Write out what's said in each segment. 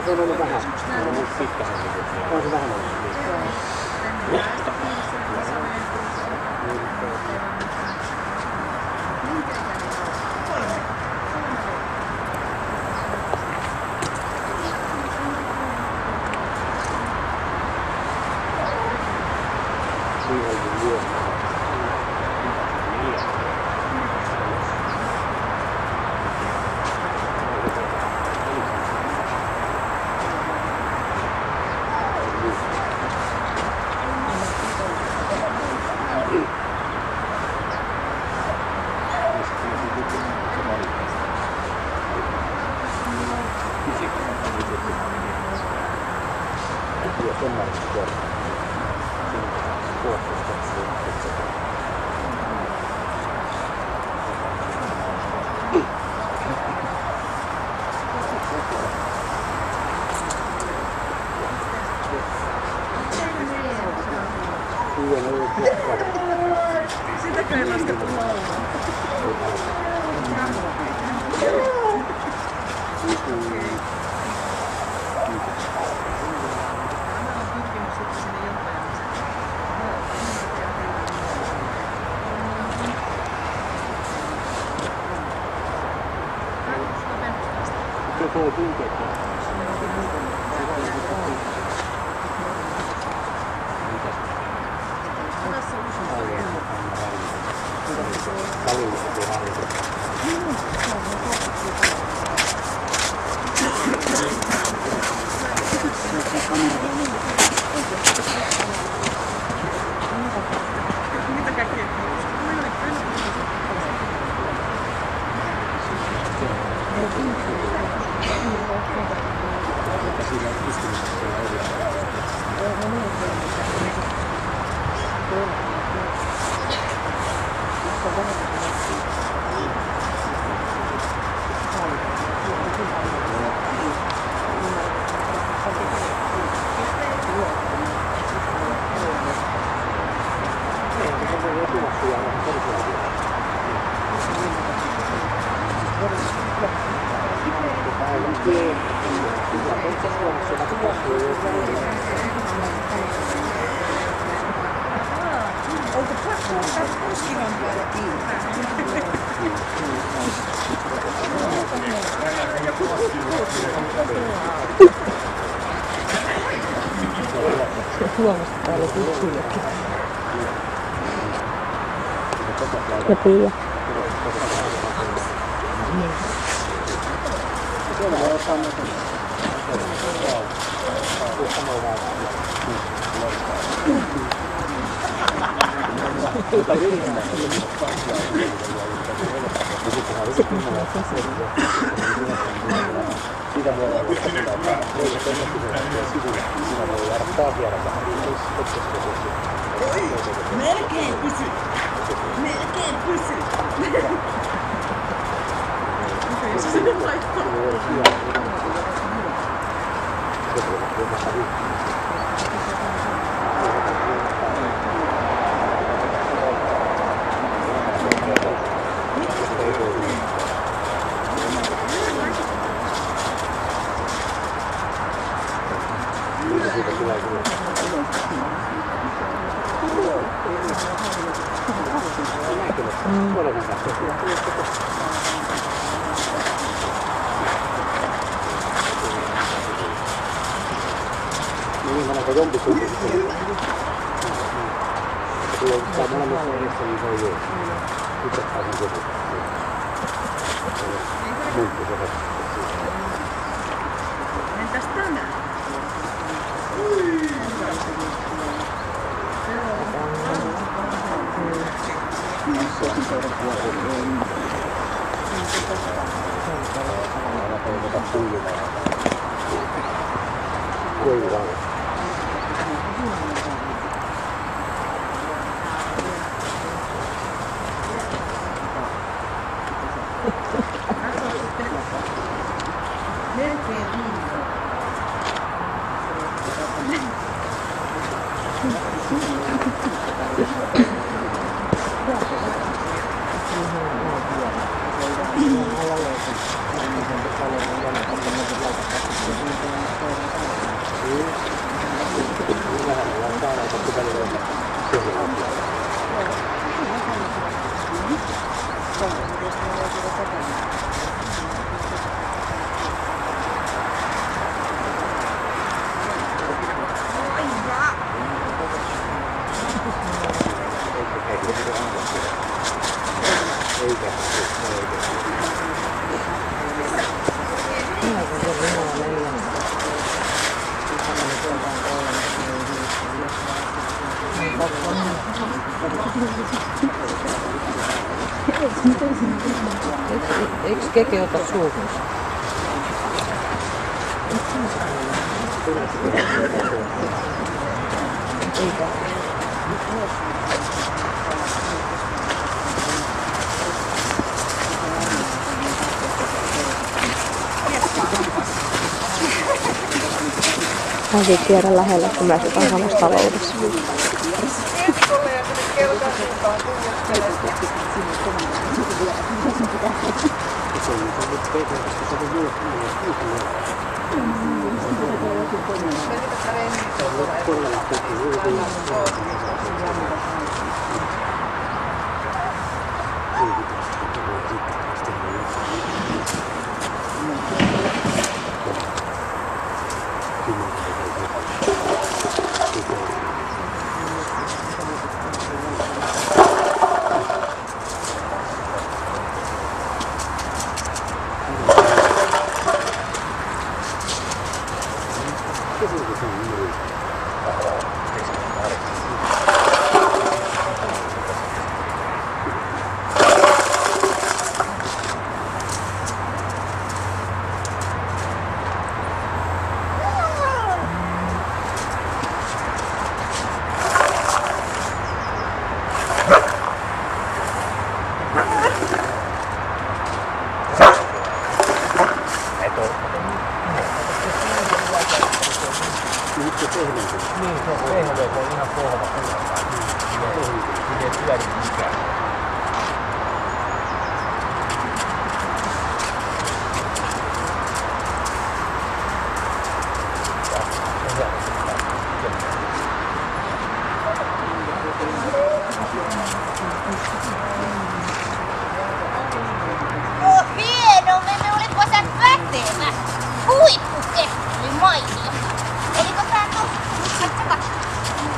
Se on vähän. On se vähän. Sitäkö ei laskettu laulaa? Huomasi, että täällä on yksilökin. Ja Pia. Siitä voi olla siinä voi jäädä taas jäädä vähän. Melkein pysy! Melkein pysy! Okei, se sinne laittaa. Niin, mä näkään jompikumpi sitten. Tulee yhtään molemmissa edessä, niin se on joo. Itse pääsen kotiin. Muuttu se vasta. Entäs tänään? Eikö keke ota suuhunsa? Eikä. Mä siitä tiedän lähellä, kun mä asutaan samassa taloudessa.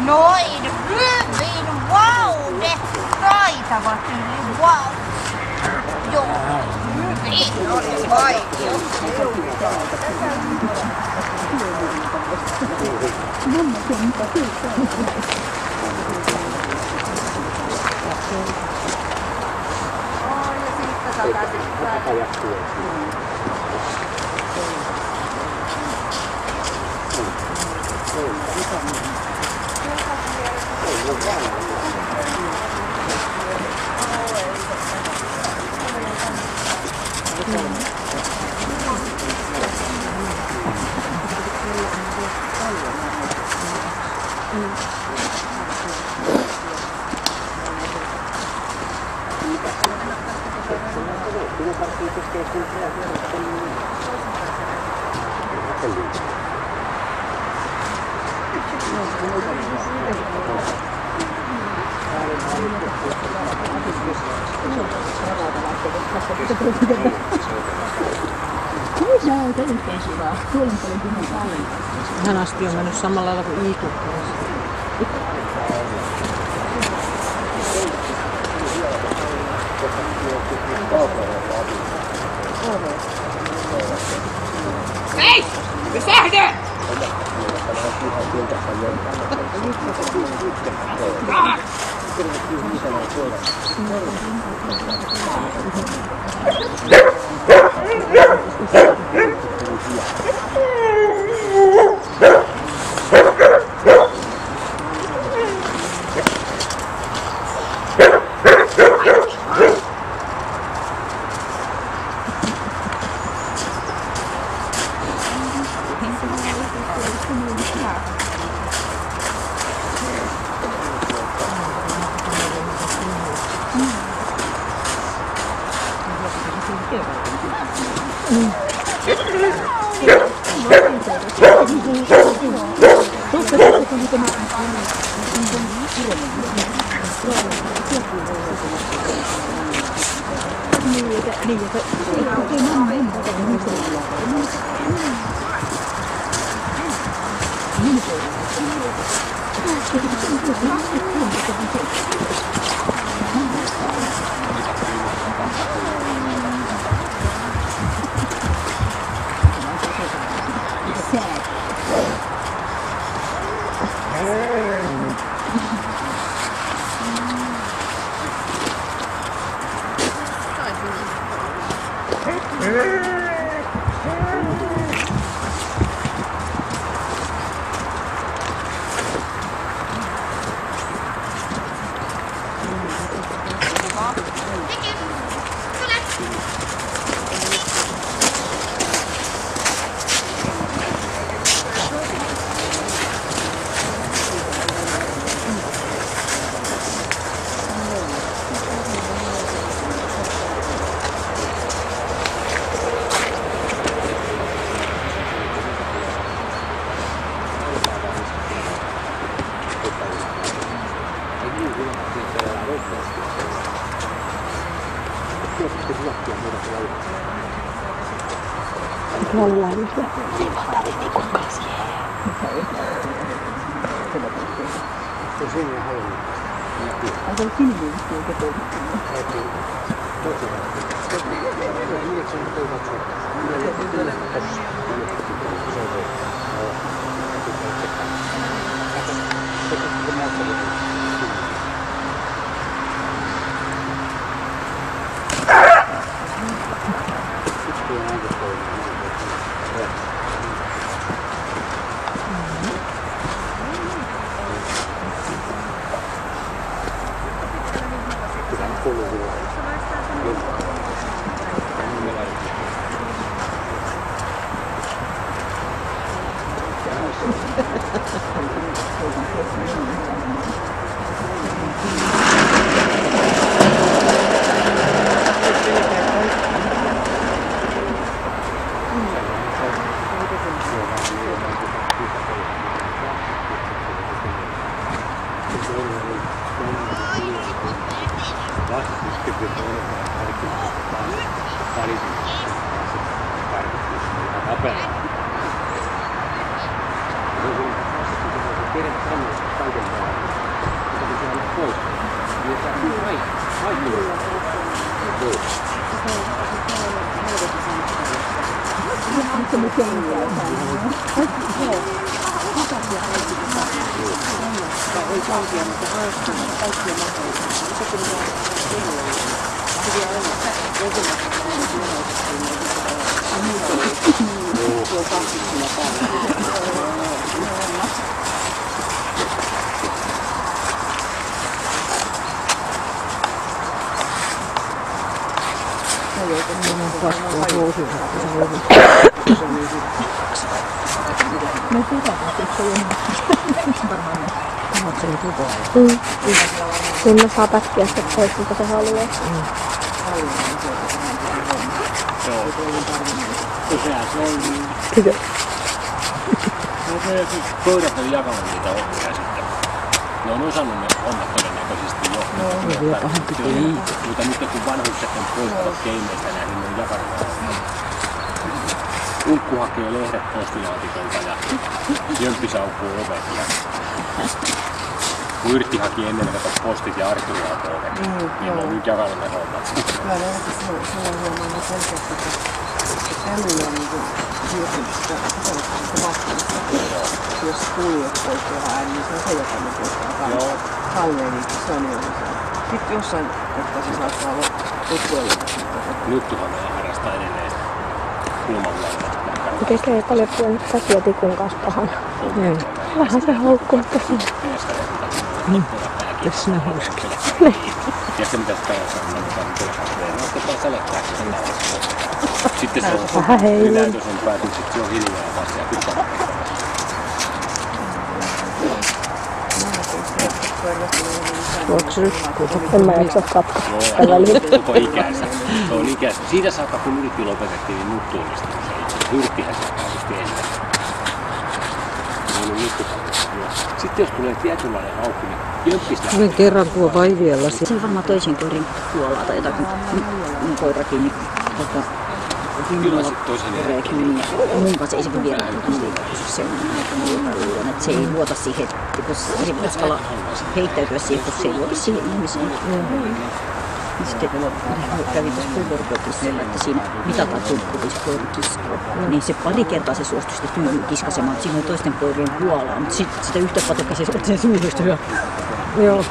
Noin hyvin, vau, ne taitavat yli, vau. Joo, hyvin oli vaikea. Hän asti on mennyt samalla lailla kuin Iiku. Hei! Pysähdy! Tuolla lämmintä. Sinne saa pätkiä sitten pois, mitä se haluaa. Kyllä. Koirat on jakanut niitä ohjeja sitten. Ne on osannut ne hommat todennäköisesti jo. Mutta nyt kun vanhukset on poistuvat keimeistä näin, niin ne on jakanut ne ohjeet. Unkku hakee lehdet postilaatikolta ja Jömppi saukuu ovet. Kun Yrtti haki ennen ne postit ja Arturi hakee ovet, niin ne on nyt jakanut ne hommat. Kyllä ne on huomannut selkeästi, että tämmöinen on niin siirtymistä vastuusta. Jos kuulijat poistuvat ääni, niin se on se, joka me poistaa kauhean, niin se on niin. Sitten jossain kohtaa se saattaa olla tuttuja. Nuttuhan meidän harrastaa edelleen kulmanlannasta. Tekee paljon säkiä tikun kanssa pahana. Vähän se haukkuu tosiaan. Tässä ne huiskii. Tiedätkö mitä sitä on sanotaan telkasteen? No otetaan selettääksi sen tavalla. Sitten se on vähän heiluu. ylätys on päätynyt, sitten se on hiljaa vasta ja pitää. Voiko se nyt? En mä jaksa katsoa. Joo, koko ikänsä. Se on ikänsä. Siitä saakka kun Yrtti lopetettiin, niin nuttuumista. Yrttihän se päätysti ennen. ollut nykypäivänä. Sitten jos tulee tietynlainen aukko, niin jömpistä. Olen kerran tuo vaiviella. Se on varmaan toisen koirin kuolaa tai jotakin. Mun koira kiinni. Kyllä sitten toisen Kiinni. Mun kanssa ei se voi vielä se on aika luulen, että se ei luota siihen, jos uskalla heittäytyä siihen, kun se ei luota siihen ihmiseen. Sitten kävin tuossa puukorkeudessa, että siinä mitataan tumpputis koirikiskoa. Niin se pari kertaa se suostui sitten tyyliin kiskasemaan, että siinä oli toisten koirien kuolaa, mutta sitä yhtä patukkaa se otti sen suuhuista hyvä. Joo.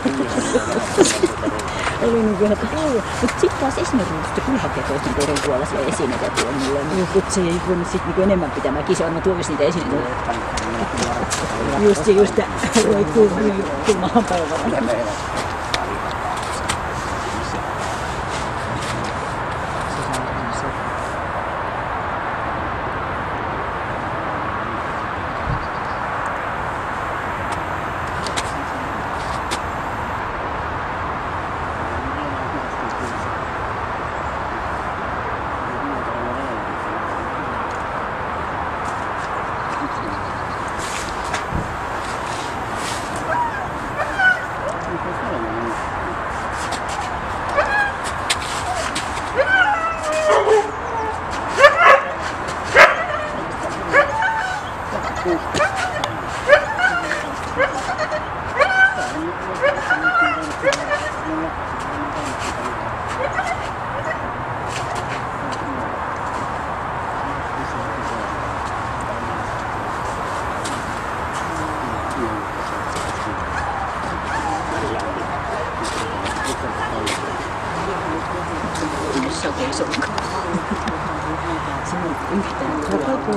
Oli niin kuin, että joo. Mutta sitten taas esimerkiksi kyllä hakee toisten koirien kuolaisia esineitä tuolla mulle. Mutta se ei voinut sitten niin enemmän pitämään kisoa, mä tuovis niitä esineitä. Just roikkuu kulmahan päivänä.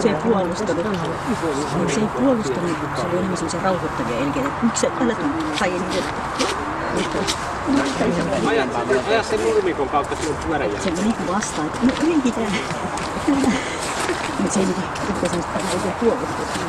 Se ei puolustanut. Se ei puolustanut, se oli enemmän sellaisia rauhoittavia elkeitä, että miksi sä älä tuu haijeni. Aja sen nurmikon kautta sinun pyöräjään. Se oli niinku vastaan, että no yritetään. Mutta se ei niinku sellaista oikein puolustusta.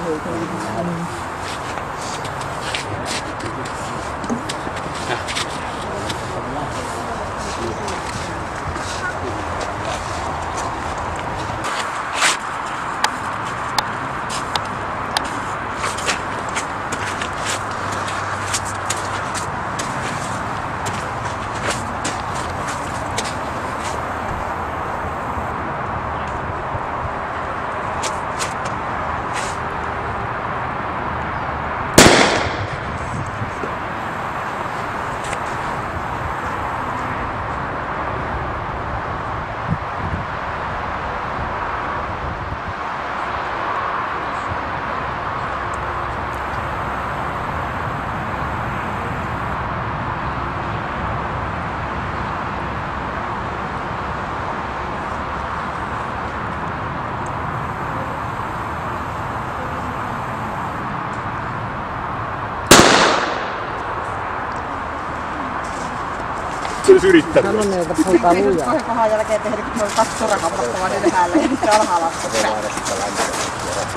Se olisi yrittänyt. Hän on meiltä puhutaan lujaa. Kahden kohan jälkeen tehdä, kun se oli 2 sorakammattomaan ylhäällä ja sitten alhaalla.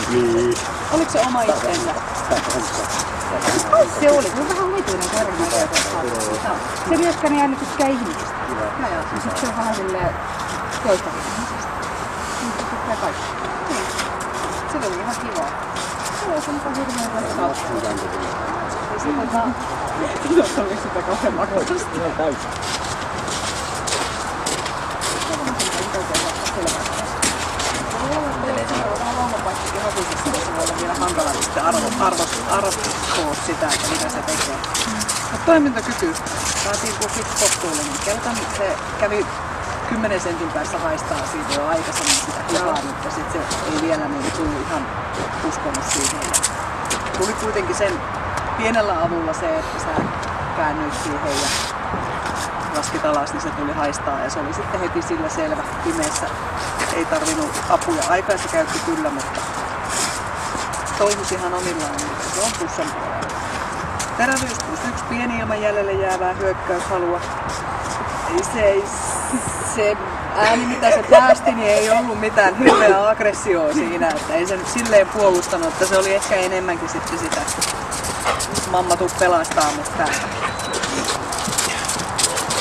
Niin. Oliko se oma itsensä? Se oli. Se on vähän omituinen koiramainen. Se myöskään ei tykkää ihmisistä. Ja sitten se on vähän silleen toistavallisesti. Se tykkää kaikki. Niin. Se oli ihan kivaa. Se oli semmoista hirveän rakkautta. Ja sitten se oli sitä kauhean makoista. Vielä hankala sitten arvostaa sitä, että mitä se tekee. Mutta toimintakyky saatiin kuitenkin kohtuullinen. Keltan se kävi 10 sentin päässä haistaa siitä jo aikaisemmin sitä hyvää, mutta sitten se ei vielä niin tullut ihan uskonut siihen. Tuli kuitenkin sen pienellä avulla se, että sä käännyit siihen ja laskit alas, niin se tuli haistaa ja se oli sitten heti sillä selvä pimeässä. Ei tarvinnut apuja. Aikaa se käytti kyllä, mutta toimisi ihan omillaan, niin se on plussan puolella. Terävyys +1, pieni ilman jäljelle jäävää hyökkäyshalua. Se ääni mitä se päästi, niin ei ollut mitään hirveää aggressioa siinä, että ei se silleen puolustanut, että se oli ehkä enemmänkin sitten sitä mamma tuu pelastaa, mutta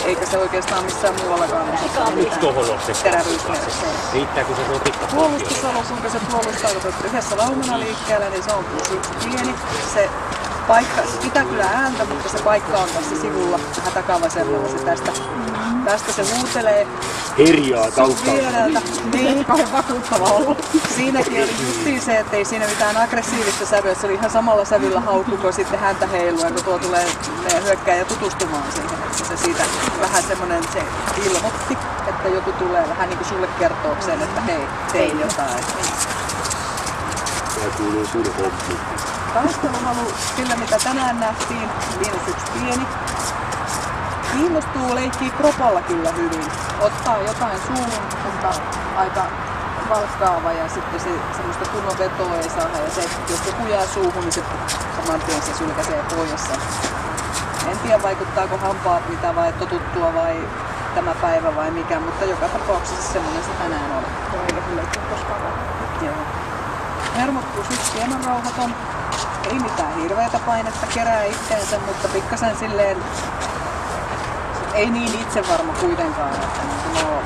eikä se oikeastaan missään muuallakaan terävyyttä. Riittääkö se rotikka? Puolustusalus, onko se puolustautunut yhdessä laumana liikkeellä, niin se on yksi pieni. Se paikka, se pitää kyllä ääntä, mutta se paikka on tässä sivulla vähän takavasemmalla. Se tästä se huutelee. Herjaa taustalta. Niin, kauhean vakuuttava ollut. Siinäkin oli justiin se, että ei siinä mitään aggressiivista sävyä. Se oli ihan samalla sävyllä haukkuko sitten häntä heilua, kun tuo tulee meidän hyökkääjä tutustumaan siihen. Että se siitä vähän semmoinen se ilmoitti, että joku tulee vähän niin kuin sulle kertookseen, että hei, tein jotain. Tämä kuuluu sun hommiin. Taisteluhalu, sillä mitä tänään nähtiin, -1 pieni. Kiinnostuu leikkii kropalla kyllä hyvin. Ottaa jotain suuhun, mutta aika valskaava ja sitten se semmoista kunnon vetoa ei saa. Ja se, jos joku jää suuhun, niin se saman tien se sylkäsee pois. En tiedä vaikuttaako hampaat mitä vai totuttua vai tämä päivä vai mikä, mutta joka tapauksessa semmoinen se tänään oli. Eikä kyllä koskaan Joo. Hermokkuus yksi hieman rauhaton. Ei mitään hirveätä painetta kerää itteensä, mutta pikkasen silleen ei niin itsevarma kuitenkaan, että nuo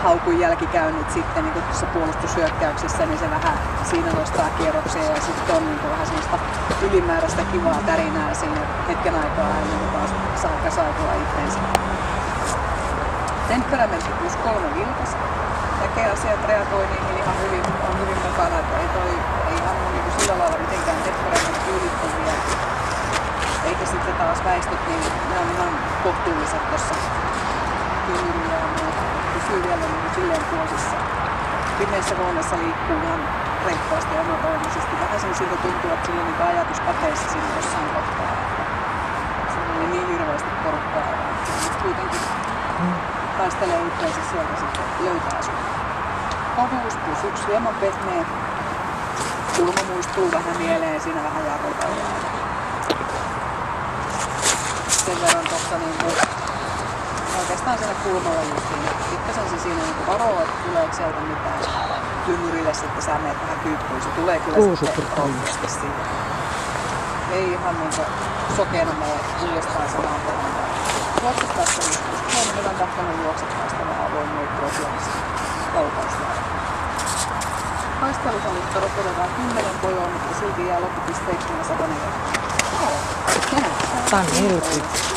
haukun jälkikäynnit sitten niin tuossa puolustushyökkäyksessä, niin se vähän siinä nostaa kierroksia ja sitten on niin vähän sellaista ylimääräistä kivaa tärinää siinä hetken aikaa ennen kuin taas saa kasautua itteensä. Temperamentti +3 vilkas. Näkee asiat, reagoi niihin ihan hyvin, on hyvin mukana, että ei ihan niin sillä lailla mitenkään temperamentti ylittyviä. Eikä sitten taas väistöt, niin ne on ihan kohtuulliset tuossa kyynillä ja muuta. Pysyy vielä niin silleen puosissa. Pimeässä huoneessa liikkuu ihan reippaasti ja omatoimisesti. Vähän sen siltä tuntuu, että sillä on niin ajatus kateessa siinä jossain kohtaa. Se on niin hirveästi porukkaa. Se kuitenkin taistelee itseensä sieltä sitten löytää sun. Kovuus +1 hieman pehmeä. Kulma muistuu vähän mieleen, siinä vähän jarrutellaan. Sen verran tossa niinku oikeastaan siinä kulmalla justiin. Pikkasen se siinä niinku varoo, että tuleeko sieltä mitään tynnyriles, että sä meet vähän kyykkyyn. Se tulee kyllä sitten rohkeasti siitä. Ei ihan niinku sokeena mene uudestaan samaan pohjaan. Juoksettaessa joskus. Olen hyvän tahtonut juoksettaista vähän avoin muuttua Suomessa laukaustaan. Taistelusalista rokotetaan 10 pojoon, mutta silti jää loppupisteeksi 104. Tämä on 40.